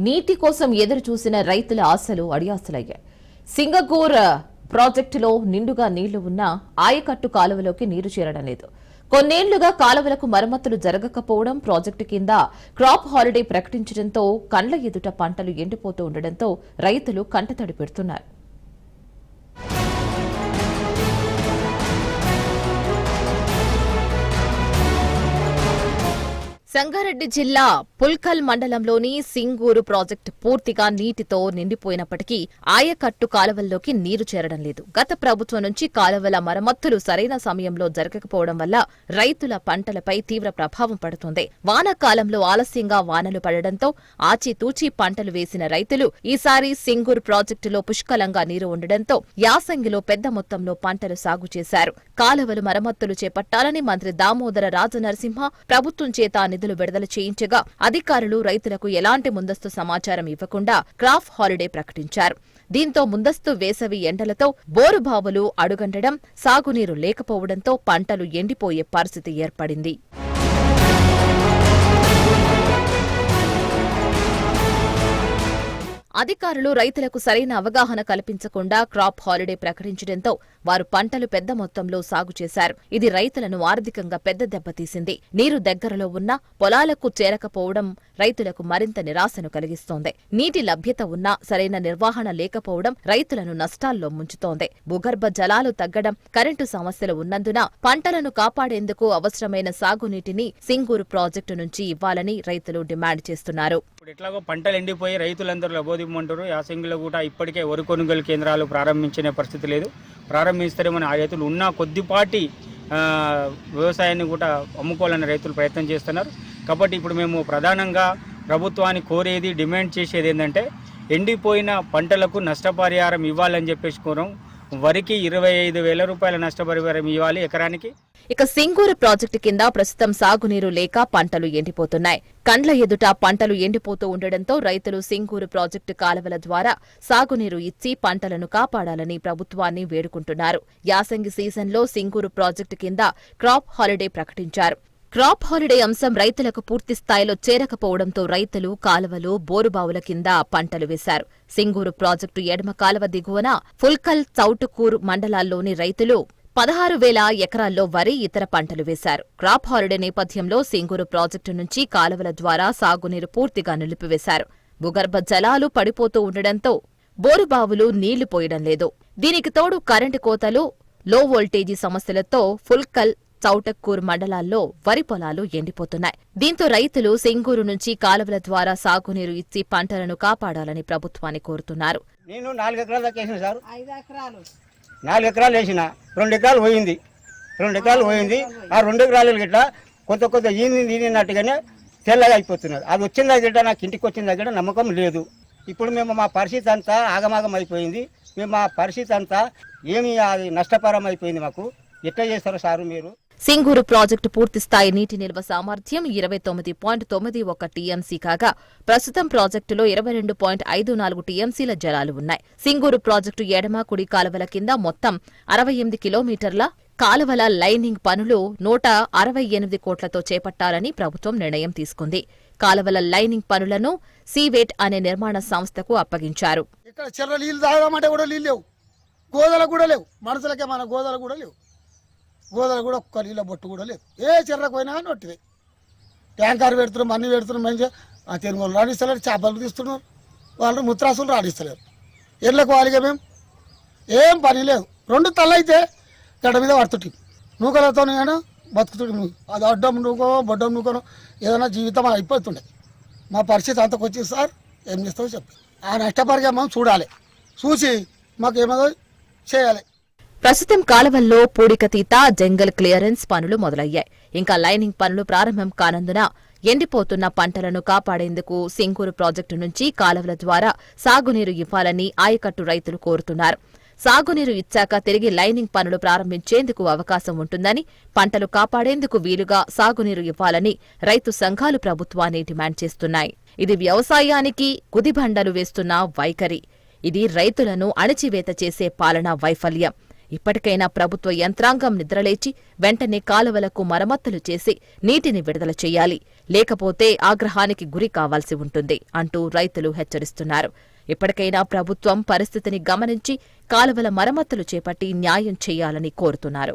నీటి కోసం ఎదురు చూసిన రైతుల ఆశలు అడియాసలయ్యాయి. సింగగూర్ ప్రాజెక్టులో నిండుగా నీళ్లు ఉన్నా ఆయకట్టు కాలువలోకి నీరు చేరడం లేదు. కొన్నేళ్లుగా కాలువలకు మరమ్మతులు జరగకపోవడం, ప్రాజెక్టు కింద క్రాప్ హాలిడే ప్రకటించడంతో కండ్ల ఎదుట పంటలు ఎండిపోతూ ఉండడంతో రైతులు కంటతడి పెడుతున్నారు. సంగారెడ్డి జిల్లా పుల్కల్ మండలంలోని సింగూరు ప్రాజెక్టు పూర్తిగా నీటితో నిండిపోయినప్పటికీ ఆయకట్టు కాలువల్లోకి నీరు చేరడం లేదు. గత ప్రభుత్వం నుంచి కాలువల మరమ్మతులు సరైన సమయంలో జరగకపోవడం వల్ల రైతుల పంటలపై తీవ్ర ప్రభావం పడుతోంది. వానాకాలంలో ఆలస్యంగా వానలు పడడంతో ఆచితూచి పంటలు వేసిన రైతులు ఈసారి సింగూరు ప్రాజెక్టులో పుష్కలంగా నీరు ఉండడంతో యాసంగిలో పెద్ద మొత్తంలో పంటలు సాగు చేశారు. కాలువలు మరమ్మతులు చేపట్టాలని మంత్రి దామోదర రాజనరసింహ ప్రభుత్వం చేత నిధులు విడుదల చేయించగా అధికారులు రైతులకు ఎలాంటి ముందస్తు సమాచారం ఇవ్వకుండా క్రాప్ హాలిడే ప్రకటించారు. దీంతో ముందస్తు వేసవి ఎండలతో బోరుబావులు అడుగంటడం, సాగునీరు లేకపోవడంతో పంటలు ఎండిపోయే పరిస్థితి ఏర్పడింది. అధికారులు రైతులకు సరైన అవగాహన కల్పించకుండా క్రాప్ హాలిడే ప్రకటించడంతో వారు పంటలు పెద్ద మొత్తంలో సాగు చేశారు. ఇది రైతులను ఆర్థికంగా పెద్ద దెబ్బతీసింది. నీరు దగ్గరలో ఉన్న పొలాలకు చేరకపోవడం రైతులకు మరింత నిరాశను కలిగిస్తోంది. నీటి లభ్యత ఉన్నా సరైన నిర్వహణ లేకపోవడం రైతులను నష్టాల్లో ముంచుతోంది. భూగర్భ జలాలు తగ్గడం, కరెంటు సమస్యలు ఉన్నందున పంటలను కాపాడేందుకు అవసరమైన సాగునీటిని సింగూరు ప్రాజెక్టు నుంచి ఇవ్వాలని రైతులు డిమాండ్ చేస్తున్నారు. ఎట్లాగో పంటలు ఎండిపోయి రైతులందరూ లబోదిమ్మంటారు. యాసంగిలో కూడా ఇప్పటికే వరి కొనుగోలు కేంద్రాలు ప్రారంభించిన పరిస్థితి లేదు. ప్రారంభిస్తారేమని ఆ రైతులు ఉన్న కొద్దిపాటి వ్యవసాయాన్ని కూడా అమ్ముకోవాలని రైతులు ప్రయత్నం చేస్తున్నారు. కాబట్టి ఇప్పుడు మేము ప్రధానంగా ప్రభుత్వాన్ని కోరేది, డిమాండ్ చేసేది ఏంటంటే ఎండిపోయిన పంటలకు నష్టపరిహారం ఇవ్వాలని చెప్పేసి కోరం. వరికి 25,000 రూపాయల నష్టపరిహారం ఇవ్వాలి ఎకరానికి. ఇక సింగూరు ప్రాజెక్టు కింద ప్రస్తుతం సాగునీరు లేక పంటలు ఎండిపోతున్నాయి. కండ్ల ఎదుట పంటలు ఎండిపోతూ ఉండడంతో రైతులు సింగూరు ప్రాజెక్టు కాలువల ద్వారా సాగునీరు ఇచ్చి పంటలను కాపాడాలని ప్రభుత్వాన్ని వేడుకుంటున్నారు. యాసంగి సీజన్లో సింగూరు ప్రాజెక్టు కింద క్రాప్ హాలిడే ప్రకటించారు. క్రాప్ హాలిడే అంశం రైతులకు పూర్తి స్థాయిలో చేరకపోవడంతో రైతులు కాలువలు, బోరుబావుల కింద పంటలు వేశారు. సింగూరు ప్రాజెక్టు ఎడమ కాలువ దిగువన ఫుల్కల్, చౌటుకూరు మండలాల్లోని రైతులు 16,000 ఎకరాల్లో వరి, ఇతర పంటలు వేశారు. క్రాప్ హాలిడే నేపథ్యంలో సింగూరు ప్రాజెక్టు నుంచి కాలువల ద్వారా సాగునీరు పూర్తిగా నిలిపివేశారు. భూగర్భ జలాలు పడిపోతూ ఉండడంతో బోరుబావులు నీళ్లు పోయడం లేదు. దీనికి తోడు కరెంటు కోతలు, లో వోల్టేజీ సమస్యలతో ఫుల్కల్, చౌటక్కూరు మండలాల్లో వరి పొలాలు ఎండిపోతున్నాయి. దీంతో రైతులు సింగూరు నుంచి కాలువల ద్వారా సాగునీరు ఇచ్చి పంటలను కాపాడాలని ప్రభుత్వాన్ని కోరుతున్నారు. నేను 4 ఎకరాల దాకా వేసిన సార్. 4 ఎకరాలు వేసిన, 2 ఎకరాలు పోయింది. 2 ఎకరాలు పోయింది. ఆ 2 ఎకరాలు గిట్లా కొంత ఈనినట్టుగానే తెల్లగా అయిపోతున్నారు. అది వచ్చిన దగ్గర, నాకు ఇంటికి వచ్చిన దగ్గర నమ్మకం లేదు. ఇప్పుడు మేము మా పరిస్థితి అంతా ఆగమాగం అయిపోయింది. మేము మా పరిస్థితి అంతా ఏమి అది నష్టపరం అయిపోయింది. మాకు ఎట్లా చేస్తారో సారు మీరు? సింగూరు ప్రాజెక్టు పూర్తిస్థాయి నీటి నిల్వ సామర్థ్యం 29.91 టీఎంసీ కాగా ప్రస్తుతం ప్రాజెక్టులో 22.54 టీఎంసీల జలాలు ఉన్నాయి. సింగూరు ప్రాజెక్టు ఎడమ, కుడి కాలువల కింద మొత్తం 68 కిలోమీటర్ల కాలువల లైనింగ్ పనులు 168 కోట్లతో చేపట్టాలని ప్రభుత్వం నిర్ణయం తీసుకుంది. కాలువల లైనింగ్ పనులను సీవేట్ అనే నిర్మాణ సంస్థకు అప్పగించారు. ఇక్కడ చెర్ర నీళ్లు తాగమంటే కూడా నీళ్ళు లేవు, గోదలు కూడా లేవు. మనుషులకే మన గోదలు కూడా లేవు. గోదలు కూడా ఒక్క నీళ్ళ బొట్టు కూడా లేదు. ఏ చెర్రకు పోయినా కానీ ఒట్టిదే. ట్యాంకర్ పెడుతున్నాం, అన్ని పెడుతున్నాం. మంచిగా ఆ తెలుగు రాణిస్తలేరు, చేపలు తీస్తున్నారు. వాళ్ళు ముత్రాసులు రాణిస్తలేరు. ఎళ్ళకు వాలిగా మేము ఏం పని లేదు. 2 తల్ల అయితే గడ్డ మీద పడుతుంటే నూకలతో బతుకుతుండే. నువ్వు అది అడ్డం నూకో, బొడ్డం నూకనో ఏదైనా జీవితం అయిపోతుండే. మా పరిస్థితి అంతకు వచ్చింది సార్. ఏం చేస్తావో చెప్పి ఆ నష్టపరిగా చూడాలి. చూసి మాకేమో చేయాలి. ప్రస్తుతం కాలువల్లో పూడికతీత, జంగల్ క్లియరెన్స్ పనులు మొదలయ్యాయి. ఇంకా లైనింగ్ పనులు ప్రారంభం కానందున ఎండిపోతున్న పంటలను కాపాడేందుకు సింగూరు ప్రాజెక్టు నుంచి కాలువల ద్వారా సాగునీరు ఇవ్వాలని ఆయకట్టు రైతులు కోరుతున్నారు. సాగునీరు ఇచ్చాక తిరిగి లైనింగ్ పనులు ప్రారంభించేందుకు అవకాశం ఉంటుందని, పంటలు కాపాడేందుకు వీలుగా సాగునీరు ఇవ్వాలని రైతు సంఘాలు ప్రభుత్వాన్ని డిమాండ్ చేస్తున్నాయి. ఇది వ్యవసాయానికి గుదిబండలు వేస్తున్న వైఖరి. ఇది రైతులను అణచివేత చేసే పాలనా వైఫల్యం. ఇప్పటికైనా ప్రభుత్వ యంత్రాంగం నిద్రలేచి వెంటనే కాలువలకు మరమ్మతులు చేసి నీటిని విడుదల చేయాలి. లేకపోతే ఆగ్రహానికి గురి కావాల్సి ఉంటుంది అంటూ రైతులు హెచ్చరిస్తున్నారు. ఇప్పటికైనా ప్రభుత్వం పరిస్థితిని గమనించి కాలువల మరమ్మతులు చేపట్టి న్యాయం చేయాలని కోరుతున్నారు.